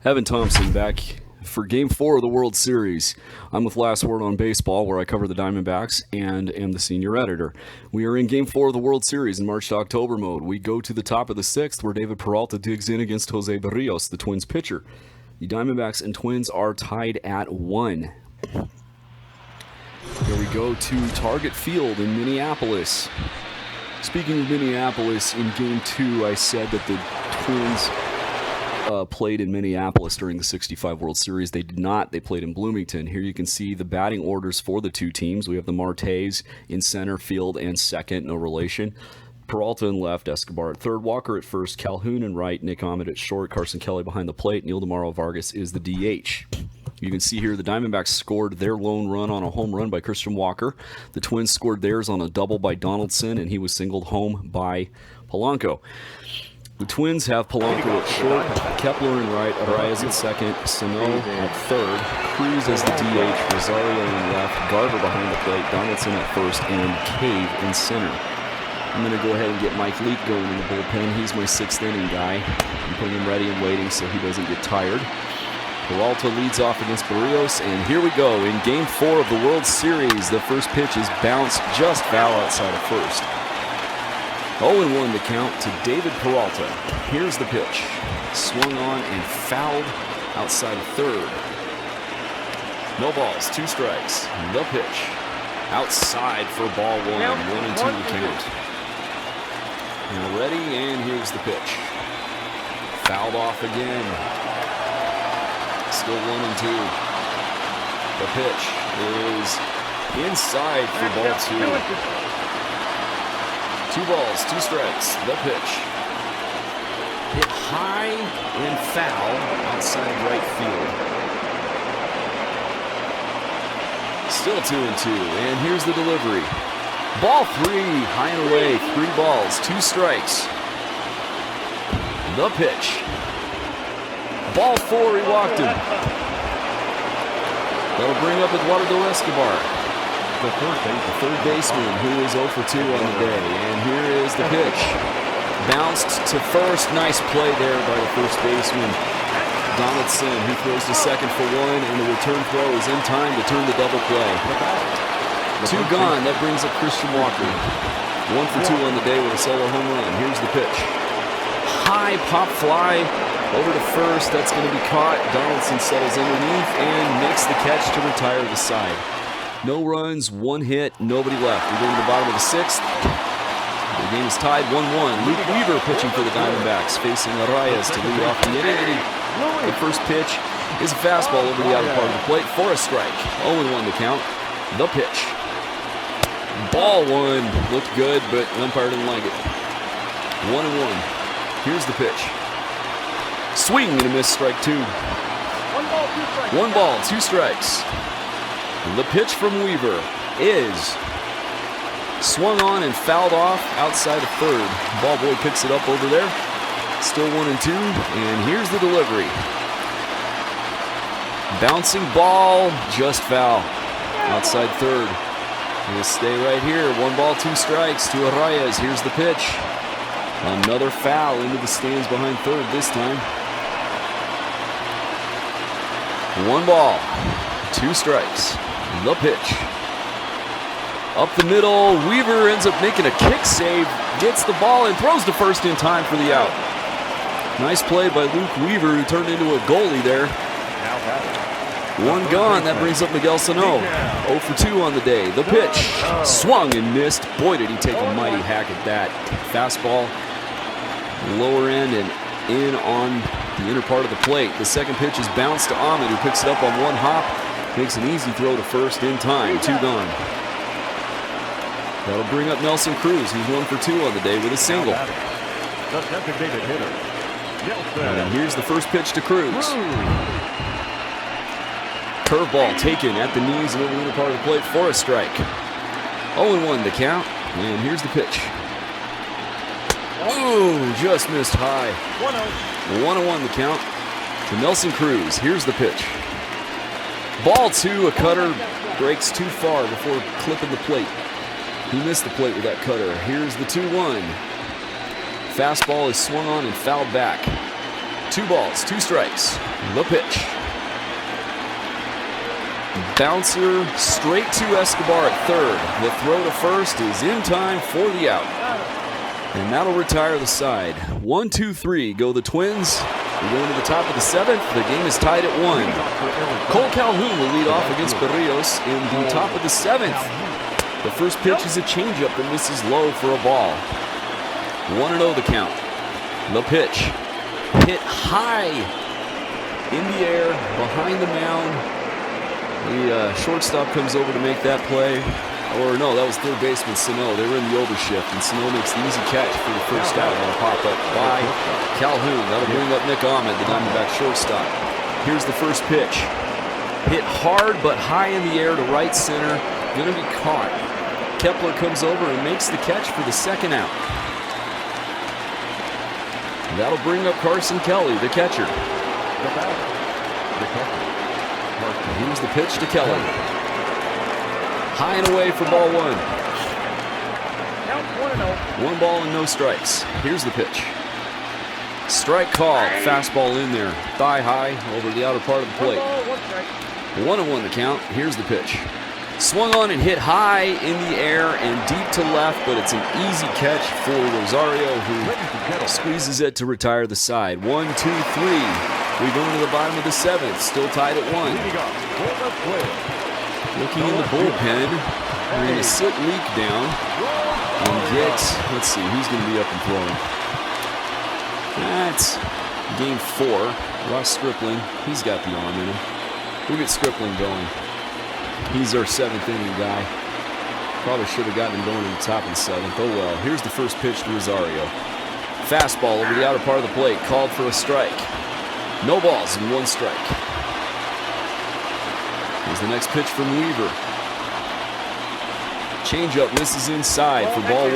Evan Thompson back for Game 4 of the World Series. I'm with Last Word on Baseball, where I cover the Diamondbacks and am the senior editor. We are in Game 4 of the World Series in March to October mode. We go to the top of the 6th, where David Peralta digs in against Jose Berrios, the Twins pitcher. The Diamondbacks and Twins are tied at 1. Here we go to Target Field in Minneapolis. Speaking of Minneapolis, in Game 2, I said that the Twins played in Minneapolis during the 65 World Series. They did not. They played in Bloomington. Here you can see the batting orders for the two teams. We have the Martes in center field and second, no relation. Peralta in left, Escobar at third, Walker at first, Calhoun in right, Nick Ahmed at short, Carson Kelly behind the plate, Neil DeMauro Vargas is the DH. You can see here the Diamondbacks scored their lone run on a home run by Christian Walker. The Twins scored theirs on a double by Donaldson, and he was singled home by Polanco. The Twins have Polanco at short, Kepler in right, Arias at second, Sano at third, Cruz as the DH, Rosario in left, Garver behind the plate, Donaldson at first, and Cave in center. I'm going to go ahead and get Mike Leake going in the bullpen. He's my 6th inning guy. I'm putting him ready and waiting so he doesn't get tired. Peralta leads off against Berrios, and here we go in Game 4 of the World Series. The first pitch is bounced just foul outside of first. 0-1 to count to David Peralta. Here's the pitch. Swung on and fouled outside of third. No balls, 2 strikes. The pitch. Outside for ball 1. 1-2 to count. Now ready, and here's the pitch. Fouled off again. Still 1-2. The pitch is inside for ball 2. 2 balls, 2 strikes. The pitch. Hit high and foul outside right field. Still 2-2, and here's the delivery. Ball 3, high and away. 3 balls, 2 strikes. The pitch. Ball 4, he walked him. That'll bring up Eduardo Escobar, the third baseman, who is 0 for 2 on the day. And here is the pitch. Bounced to first. Nice play there by the first baseman, Donaldson, who throws to second for 1, and the return throw is in time to turn the double play. 2 gone. That brings up Christian Walker. 1 for 2 on the day with a solo home run. Here's the pitch. High pop fly over to first. That's going to be caught. Donaldson settles underneath and makes the catch to retire the side. No runs, 1 hit, nobody left. We're going to the bottom of the 6th. The game is tied 1-1. Luke Weaver pitching for the Diamondbacks, facing Arias to lead off the inning. The first pitch is a fastball over the outer part of the plate for a strike. 0-1 to count. The pitch. Ball 1. Looked good, but the umpire didn't like it. 1-1. Here's the pitch. Swing and a miss, strike 2. 1 ball, 2 strikes. The pitch from Weaver is swung on and fouled off outside of third. Ball boy picks it up over there. Still 1-2, and here's the delivery. Bouncing ball, just foul. Outside third. He'll stay right here. 1 ball, 2 strikes to Arias. Here's the pitch. Another foul into the stands behind third this time. 1 ball, 2 strikes. The pitch. Up the middle, Weaver ends up making a kick save, gets the ball and throws to first in time for the out. Nice play by Luke Weaver, who turned into a goalie there. 1 gone, that brings up Miguel Sano. 0 for 2 on the day. The pitch, swung and missed. Boy, did he take a mighty hack at that. Fastball, lower end and in on the inner part of the plate. The second pitch is bounced to Ahmed, who picks it up on 1 hop. Makes an easy throw to first in time. 2 gone. That'll bring up Nelson Cruz, who's 1 for 2 on the day with a single. And here's the first pitch to Cruz. Curveball taken at the knees and over the inner part of the plate for a strike. 0-1 to count. And here's the pitch. Oh, just missed high. 1-1 to count to Nelson Cruz. Here's the pitch. Ball 2, a cutter breaks too far before clipping the plate. He missed the plate with that cutter. Here's the 2-1. Fastball is swung on and fouled back. 2 balls, 2 strikes. The pitch. Bouncer straight to Escobar at third. The throw to first is in time for the out. And that'll retire the side. 1, 2, 3 go the Twins. We go into the top of the 7th. The game is tied at 1. Cole Calhoun will lead off against Berrios in the top of the 7th. The first pitch is a changeup that misses low for a ball. 1-0 the count. The pitch. Hit high in the air behind the mound. The shortstop comes over to make that play. Or no, that was third baseman Sano. They were in the overshift, and Sano makes the easy catch for the first out on a pop-up by Calhoun. That'll bring up Nick Ahmed, the Diamondback shortstop. Here's the first pitch. Hit hard but high in the air to right center. Going to be caught. Kepler comes over and makes the catch for the second out. That'll bring up Carson Kelly, the catcher. Here's the pitch to Kelly. High and away for ball 1. 1 ball and no strikes. Here's the pitch. Strike called. Fastball in there. Thigh high over the outer part of the plate. 1-1 the count. Here's the pitch. Swung on and hit high in the air and deep to left, but it's an easy catch for Rosario, who squeezes it to retire the side. 1, 2, 3. We go into the bottom of the 7th. Still tied at 1. Looking in the bullpen, we're going to sit Leak down and get, let's see, who's going to be up and throwing. That's game 4. Ross Stripling, he's got the arm in him. We'll get Stripling going. He's our 7th inning guy. Probably should have gotten him going in the top of the 7th. Oh well, here's the first pitch to Rosario. Fastball over the outer part of the plate, called for a strike. No balls and 1 strike. Here's the next pitch from Weaver. Changeup misses inside for ball 1.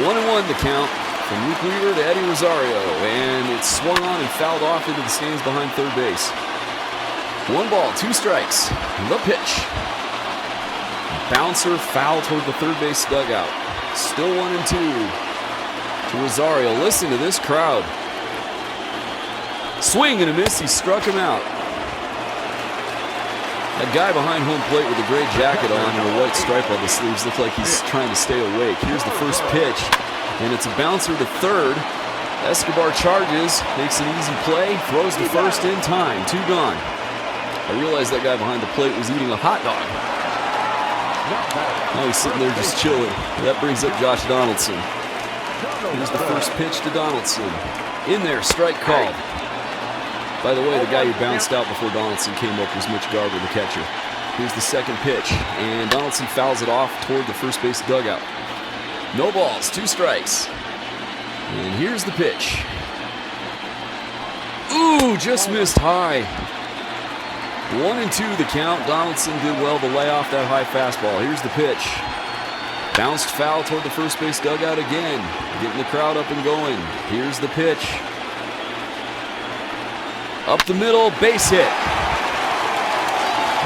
1-1 the count from Luke Weaver to Eddie Rosario. And it's swung on and fouled off into the stands behind third base. 1 ball, 2 strikes. The pitch. Bouncer foul toward the third base dugout. Still 1-2 to Rosario. Listen to this crowd. Swing and a miss. He struck him out. That guy behind home plate with a gray jacket on and a white stripe on the sleeves looked like he's trying to stay awake. Here's the first pitch, and it's a bouncer to third. Escobar charges, makes an easy play, throws to first in time. 2 gone. I realized that guy behind the plate was eating a hot dog. Now he's sitting there just chilling. That brings up Josh Donaldson. Here's the first pitch to Donaldson. In there, strike called. By the way, the guy who bounced out before Donaldson came up was Mitch Garver, the catcher. Here's the second pitch, and Donaldson fouls it off toward the first base dugout. No balls, 2 strikes. And here's the pitch. Ooh, just missed high. 1-2 the count. Donaldson did well to lay off that high fastball. Here's the pitch. Bounced foul toward the first base dugout again. Getting the crowd up and going. Here's the pitch. Up the middle, base hit.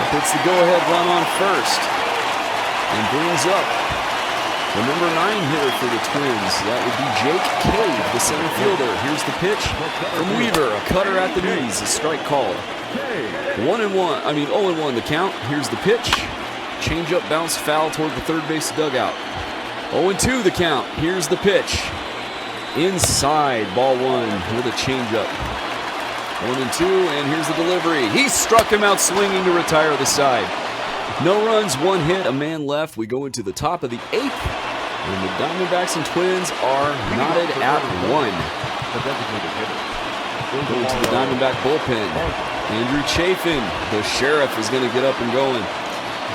That puts the go-ahead run on first. And brings up the number 9 hitter for the Twins. That would be Jake Cave, the center fielder. Here's the pitch from Weaver. A cutter at the knees. A strike called. 0-1 the count. Here's the pitch. Changeup bounced foul toward the third base dugout. 0-2 the count. Here's the pitch. Inside, ball 1 with a changeup. 1-2, and here's the delivery. He struck him out swinging to retire the side. No runs, 1 hit, a man left. We go into the top of the 8th, and the Diamondbacks and Twins are knotted at 1. Going to the Diamondback bullpen. Andrew Chafin, the sheriff, is going to get up and going.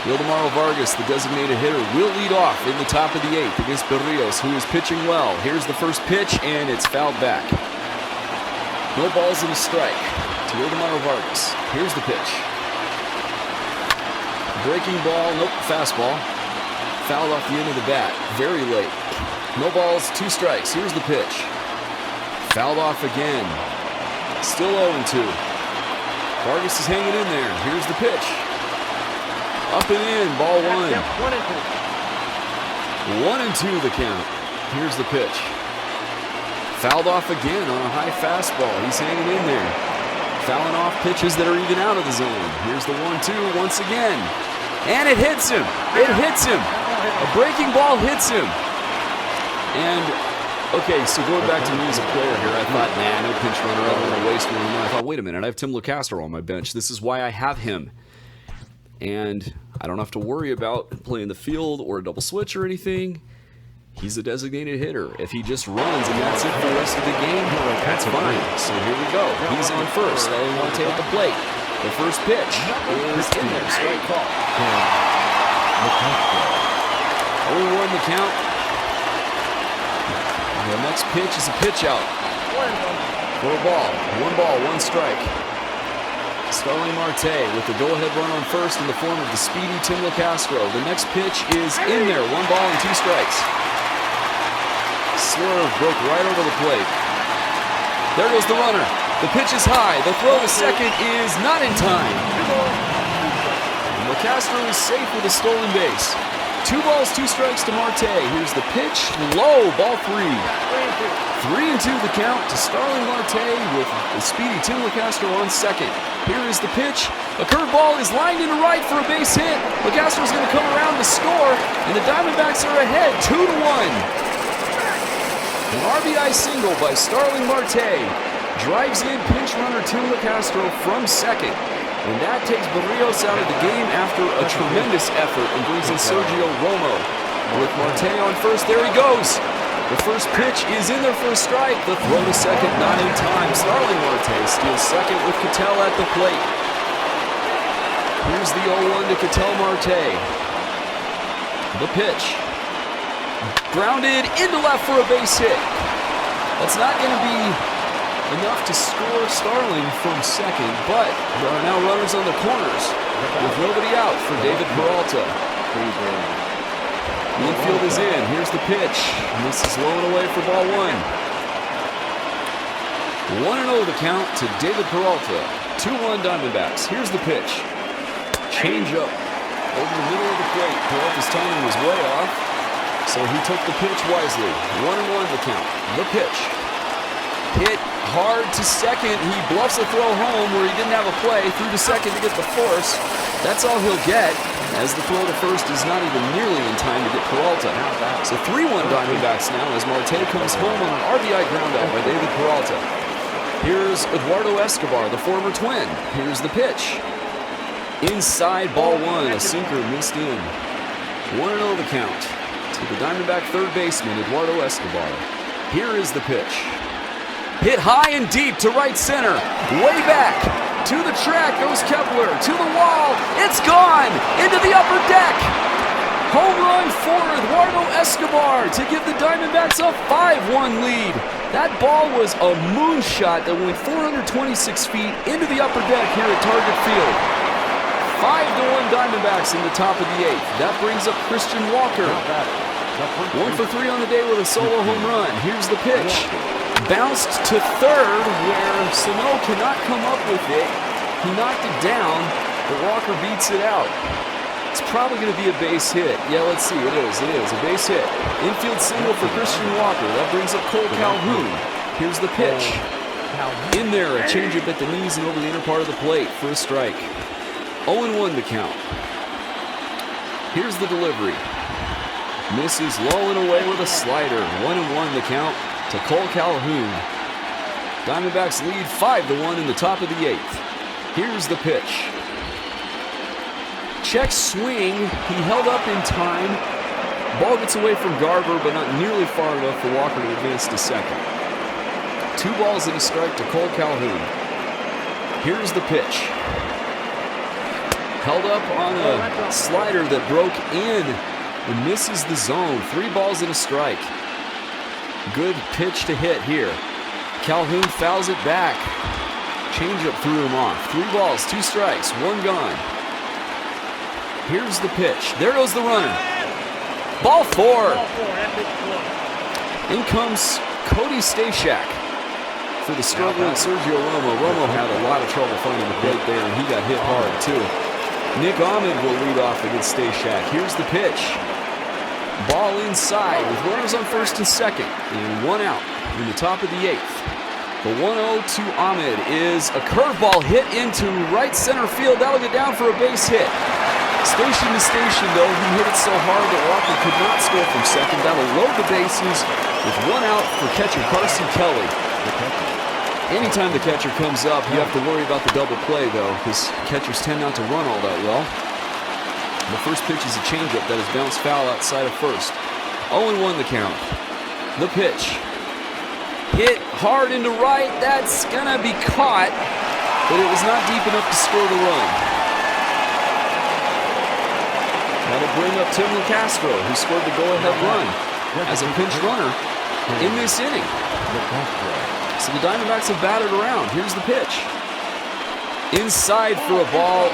Wildemaro Vargas, the designated hitter, will lead off in the top of the 8th against Berrios, who is pitching well. Here's the first pitch, and it's fouled back. No balls and a strike to Wildemaro Vargas. Here's the pitch. Breaking ball, nope, fastball. Fouled off the end of the bat, very late. No balls, 2 strikes. Here's the pitch. Fouled off again. Still 0-2. Vargas is hanging in there. Here's the pitch. Up and in, ball 1. 1-2 the count. Here's the pitch. Fouled off again on a high fastball. He's hanging in there. Fouling off pitches that are even out of the zone. Here's the 1-2 once again. And it hits him. It hits him. A breaking ball hits him. And, okay, so going back to me as a player here, I thought, nah, no pinch runner. I don't want to waste one. And then I thought, wait a minute, I have Tim LeCastro on my bench. This is why I have him. And I don't have to worry about playing the field or a double switch or anything. He's a designated hitter. If he just runs and that's it for the rest of the game, that's fine. So here we go. He's on first. Starling Marte at the plate. The first pitch is in there. Strike call. 0-1 the count. The next pitch is a pitch out. For a ball. 1 ball, 1 strike. Starling Marte with the go-ahead run on first in the form of the speedy Tim LeCastro. The next pitch is in there. 1 ball and 2 strikes. Swerve broke right over the plate. There goes the runner. The pitch is high. The throw to second is not in time. LeCastro is safe with a stolen base. 2 balls, 2 strikes to Marte. Here's the pitch. Low, ball 3. 3-2 the count to Starling Marte with the speedy Tim LeCastro on second. Here is the pitch. A curveball is lined into right for a base hit. LeCastro is going to come around to score, and the Diamondbacks are ahead 2-1. An RBI single by Starling Marte drives in pinch runner Tim LeCastro from second. And that takes Berrios out of the game after a tremendous effort and brings in Sergio Romo. With Marte on first, there he goes. The first pitch is in there for a strike. The throw to second, not in time. Starling Marte steals second with Ketel at the plate. Here's the 0-1 to Ketel Marte. The pitch. Grounded into left for a base hit. That's not going to be enough to score Starling from second, but there are now runners on the corners with nobody out for David Peralta. The infield is in. Here's the pitch. And this is low and away for ball 1. 1-0 the count to David Peralta. 2-1 Diamondbacks. Here's the pitch. Change up over the middle of the plate. Peralta's timing was way off, so he took the pitch wisely. 1-1 the count. The pitch. Hit hard to second. He bluffs a throw home where he didn't have a play. Through to second to get the force. That's all he'll get, as the throw to first is not even nearly in time to get Peralta. So 3-1 Diamondbacks now as Marte comes home on an RBI groundout by David Peralta. Here's Eduardo Escobar, the former Twin. Here's the pitch. Inside ball 1, a sinker missed in. 1-0 the count to the Diamondback third baseman, Eduardo Escobar. Here is the pitch. Hit high and deep to right center. Way back. To the track goes Kepler. To the wall. It's gone. Into the upper deck. Home run for Eduardo Escobar to give the Diamondbacks a 5-1 lead. That ball was a moonshot that went 426 feet into the upper deck here at Target Field. 5-1 Diamondbacks in the top of the 8th. That brings up Christian Walker. 1 for 3 on the day with a solo home run. Here's the pitch. Bounced to third where Sano cannot come up with it. He knocked it down, but Walker beats it out. It's probably going to be a base hit. Yeah, let's see. It is a base hit. Infield single for Christian Walker. That brings up Cole Calhoun. Here's the pitch. In there, a changeup at the knees and over the inner part of the plate for a strike. 0-1 the count. Here's the delivery. Misses low and away with a slider. 1-1 the count to Cole Calhoun. Diamondbacks lead 5-1 in the top of the 8th. Here's the pitch. Check swing. He held up in time. Ball gets away from Garver, but not nearly far enough for Walker to advance to second. 2 balls and a strike to Cole Calhoun. Here's the pitch. Held up on a slider that broke in and misses the zone. 3 balls and a strike. Good pitch to hit here. Calhoun fouls it back. Changeup threw him off. 3 balls, 2 strikes, 1 gone. Here's the pitch. There goes the runner. Ball 4. In comes Cody Stashak for the struggling Sergio Romo. Romo had a lot of trouble finding the plate there, and he got hit hard too. Nick Ahmed will lead off against Stashak. Here's the pitch. Ball inside with runners on first and second, and 1 out. in the top of the 8th. The 1-0 to Ahmed is a curveball hit into right center field. That'll get down for a base hit. Station to station, though, he hit it so hard that Walker could not score from second. That'll load the bases with 1 out for catcher Carson Kelly. Anytime the catcher comes up, you have to worry about the double play, though, because catchers tend not to run all that well. The first pitch is a changeup that is bounced foul outside of first. 0-1 the count. The pitch. Hit hard into right. That's going to be caught, but it was not deep enough to score the run. That'll bring up Tim LaCastro, who scored the go-ahead run as a pinch runner in this inning. So the Diamondbacks have batted around. Here's the pitch. Inside for a ball.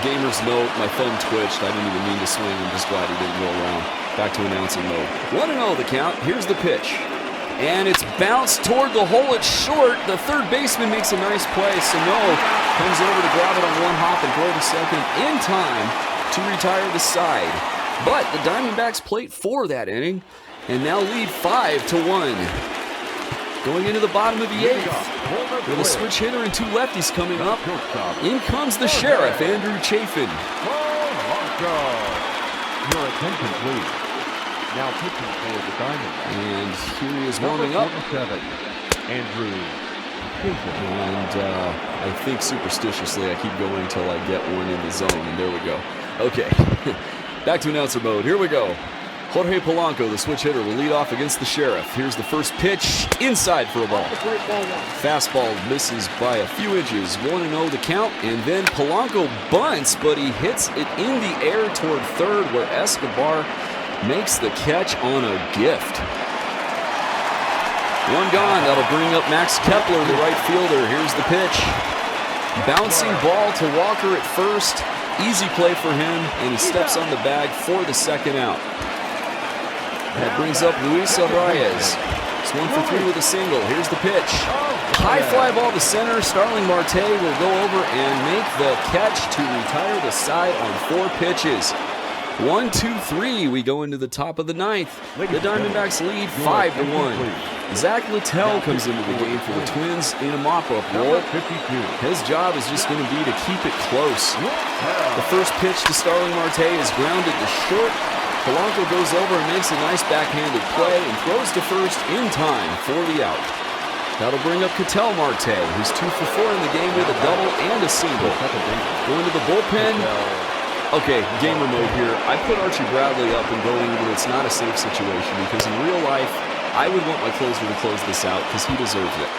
Gamer's note, my thumb twitched. I didn't even mean to swing. I'm just glad he didn't go around. Back to announcing mode. 1-0 the count. Here's the pitch. And it's bounced toward the hole. It's short. The third baseman makes a nice play. Sano comes over to grab it on 1 hop and throw to second in time to retire the side. But the Diamondbacks played for that inning and now lead 5-1. Going into the bottom of the 8th, with a switch hitter and 2 lefties coming up. In comes the sheriff, Andrew Chafin. Your attention, please. Now pitching for the Diamondbacks. And here he is warming up. Andrew Chafin. And I think superstitiously I keep going till I get one in the zone, and there we go. Okay, back to announcer mode. Here we go. Jorge Polanco, the switch hitter, will lead off against the sheriff. Here's the first pitch, inside for a ball. Fastball misses by a few inches. 1-0 the count, and then Polanco bunts, but he hits it in the air toward third, where Escobar makes the catch on a gift. 1 gone. That'll bring up Max Kepler, the right fielder. Here's the pitch. Bouncing ball to Walker at first. Easy play for him, and he steps on the bag for the second out. That brings up Luis Arraez. It's 1 for 3 with a single. Here's the pitch. High fly ball to center. Starling Marte will go over and make the catch to retire the side on 4 pitches. 1, 2, 3. We go into the top of the 9th. The Diamondbacks lead 5-1. Zach Littell comes into the game for the Twins in a mop-up role. His job is just going to be to keep it close. The first pitch to Starling Marte is grounded to short. Polanco goes over and makes a nice backhanded play and throws to first in time for the out. That'll bring up Ketel Marte, who's 2 for 4 in the game with a double and a single. Going to the bullpen. Okay, gamer mode here. I put Archie Bradley up and going, but it's not a safe situation because in real life, I would want my closer to close this out because he deserves it.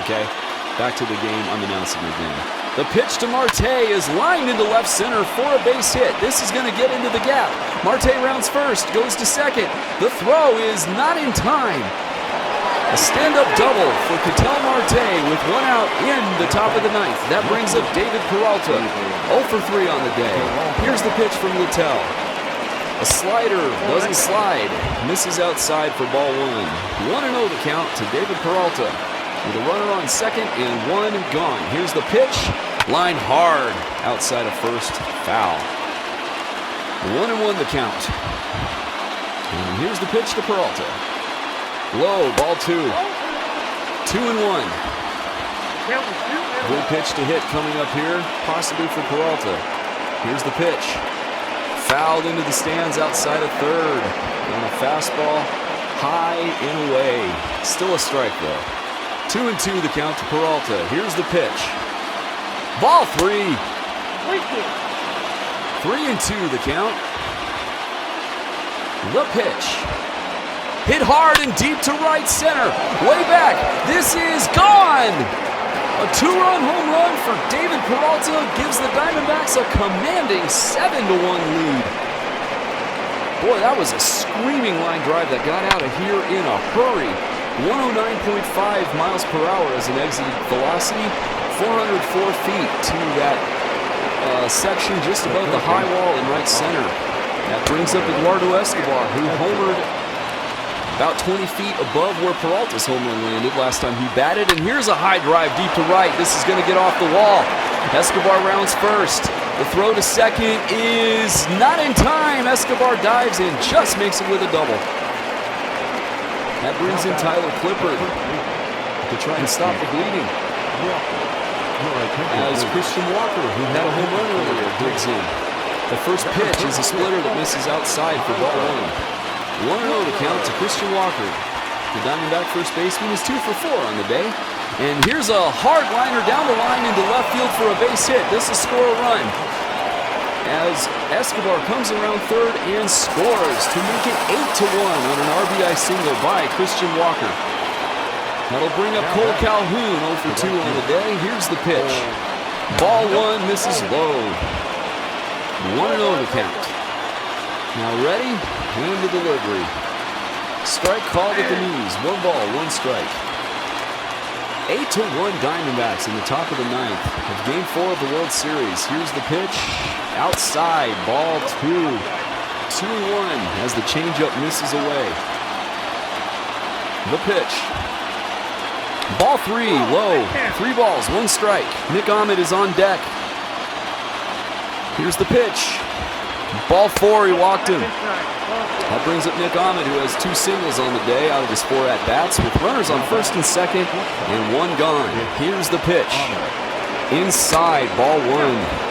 Okay? Back to the game. I'm announcing again. The pitch to Marte is lined into left center for a base hit. This is going to get into the gap. Marte rounds first, goes to second. The throw is not in time. A stand-up double for Ketel Marte with 1 out in the top of the 9th. That brings up David Peralta. 0 for 3 on the day. Here's the pitch from Littell. A slider doesn't slide. Misses outside for ball 1. 1-0 the count to David Peralta. With a runner on second and 1 gone. Here's the pitch. Line hard outside of first. Foul. 1-1 the count. And here's the pitch to Peralta. Low, ball 2. 2-1. Good pitch to hit coming up here, possibly for Peralta. Here's the pitch. Fouled into the stands outside of third. And a fastball high and away. Still a strike though. 2-2 the count to Peralta. Here's the pitch. Ball 3. 3-2 the count. The pitch. Hit hard and deep to right center. Way back. This is gone. A 2-run home run for David Peralta gives the Diamondbacks a commanding 7-1 lead. Boy, that was a screaming line drive that got out of here in a hurry. 109.5 miles per hour as an exit velocity, 404 feet to that section just above the high wall in right center. That brings up Eduardo Escobar, who homered about 20 feet above where Peralta's home run landed last time he batted. And here's a high drive deep to right. This is going to get off the wall. Escobar rounds first. The throw to second is not in time. Escobar dives and just makes it with a double. That brings in Tyler Clippard. to try and stop the bleeding. As Christian Walker, who had a home run earlier, digs in. The first pitch is a splitter that misses outside for ball 1. 1-0 to count to Christian Walker. The Diamondback first baseman is 2 for 4 on the day. And here's a hard liner down the line into left field for a base hit. This will score a run. As Escobar comes around third and scores to make it 8-1 on an RBI single by Christian Walker. That'll bring up Cole Calhoun 0 for 2 on the day. Here's the pitch. Ball 1 misses low. 1-0 to count. Now ready? And the delivery. Strike called at the knees. 1 ball, 1 strike. 8-1 Diamondbacks in the top of the 9th of Game 4 of the World Series. Here's the pitch. Outside, ball 2. 2-1 as the changeup misses away. The pitch. Ball 3, low. 3 balls, 1 strike. Nick Ahmed is on deck. Here's the pitch. Ball 4, he walked him. That brings up Nick Ahmed, who has 2 singles on the day out of his 4 at-bats, with runners on first and second and 1 gone. Here's the pitch. Inside, ball 1.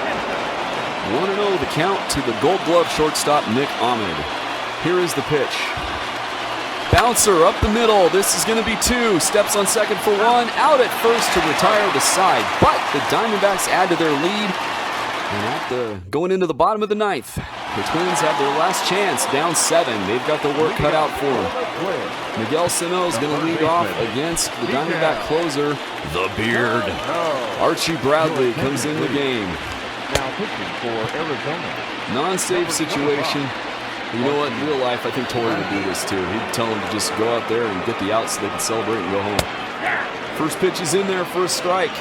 1-0 the count to the Gold Glove shortstop Nick Ahmed. Here is the pitch. Bouncer up the middle. This is going to be 2. Steps on second for 1. Out at first to retire the side. But the Diamondbacks add to their lead. And going into the bottom of the 9th, the Twins have their last chance, down 7. They've got the work cut out for them. Miguel Sano is going to lead off against the Diamondback closer, the Beard. Archie Bradley comes in the game. Now pitching for Arizona. Non-save situation. You know what? In real life, I think Torrey would do this too. He'd tell them to just go out there and get the out so they can celebrate and go home. First pitch is in there for a strike.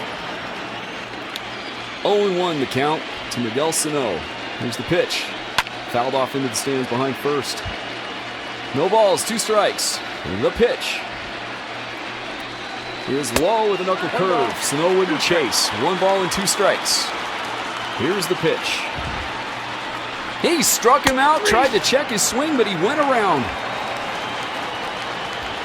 0-1 the count to Miguel Sano. Here's the pitch. Fouled off into the stands behind first. No balls, 2 strikes. The pitch. He is low with a knuckle curve. Sano wouldn't chase. 1 ball and 2 strikes. Here's the pitch. He struck him out, tried to check his swing, but he went around.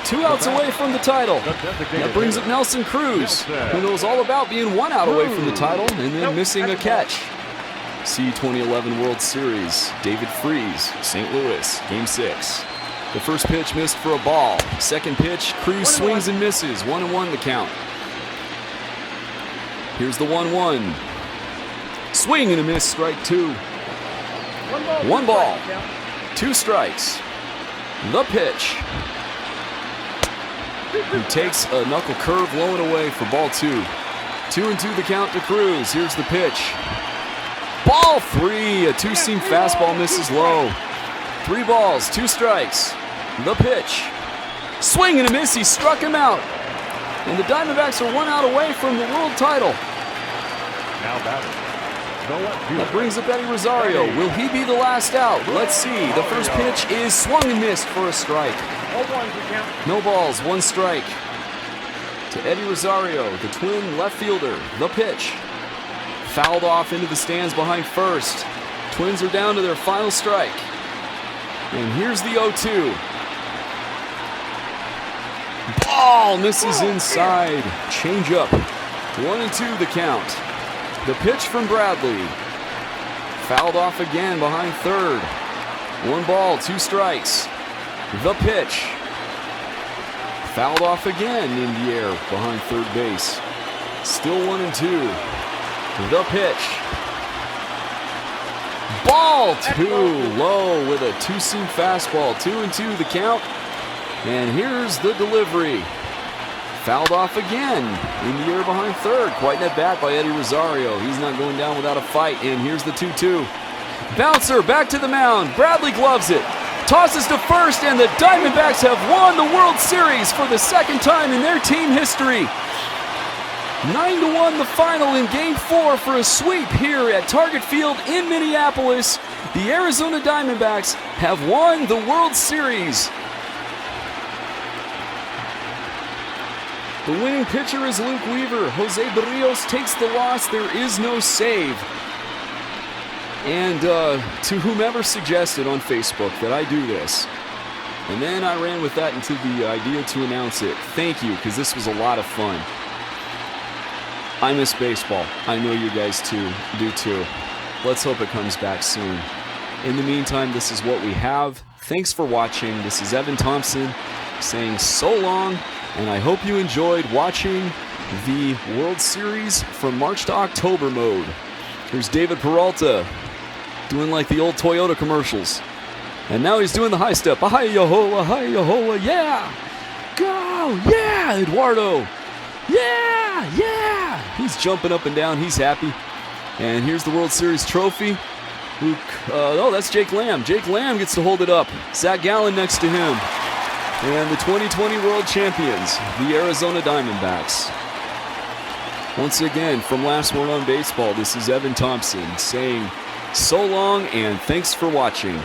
2 outs away from the title. That brings up Nelson Cruz, who knows all about being 1 out away from the title and then missing a catch. See 2011 World Series, David Freese, St. Louis, Game 6. The first pitch missed for a ball. Second pitch, Cruz swings and misses. 1-1 the count. Here's the 1-1. Swing and a miss, strike 2. 1 ball, 2 strikes. The pitch. He takes a knuckle curve low and away for ball 2. 2-2 the count to Cruz. Here's the pitch. Ball 3, a 2-seam fastball misses low. 3 balls, 2 strikes. The pitch. Swing and a miss, he struck him out. And the Diamondbacks are 1 out away from the world title. Now batting. That brings up Eddie Rosario. Will he be the last out? Let's see. The first pitch is swung and missed for a strike. No balls, 1 strike. To Eddie Rosario, the Twin left fielder. The pitch. Fouled off into the stands behind first. Twins are down to their final strike. And here's the 0-2. Ball misses inside. Change up. 1-2 the count. The pitch from Bradley. Fouled off again behind third. 1 ball, 2 strikes. The pitch. Fouled off again in the air behind third base. Still 1-2. The pitch. Ball 2, low with a 2-seam fastball. 2-2 the count. And here's the delivery. Fouled off again in the air behind third. Quite an at-bat by Eddie Rosario. He's not going down without a fight. And here's the 2-2. Bouncer back to the mound. Bradley gloves it. Tosses to first, and the Diamondbacks have won the World Series for the 2nd time in their team history. 9-1 the final in Game 4 for a sweep here at Target Field in Minneapolis. The Arizona Diamondbacks have won the World Series. The winning pitcher is Luke Weaver. Jose Berrios takes the loss. There is no save. And to whomever suggested on Facebook that I do this, And then I ran with that into the idea to announce it. Thank you, because this was a lot of fun. I miss baseball. I know you guys do too. Let's hope it comes back soon. In the meantime, this is what we have. Thanks for watching. This is Evan Thompson saying so long, and I hope you enjoyed watching the World Series from March to October mode. Here's David Peralta doing like the old Toyota commercials. And now he's doing the high step. Hi-ya-hola, yeah! Go, yeah, Eduardo! Yeah! He's jumping up and down. He's happy. And here's the World Series trophy. That's Jake Lamb. Jake Lamb gets to hold it up. Zach Gallen next to him. And the 2020 World Champions, the Arizona Diamondbacks. Once again, from Last Word on Baseball, this is Evan Thompson saying so long and thanks for watching.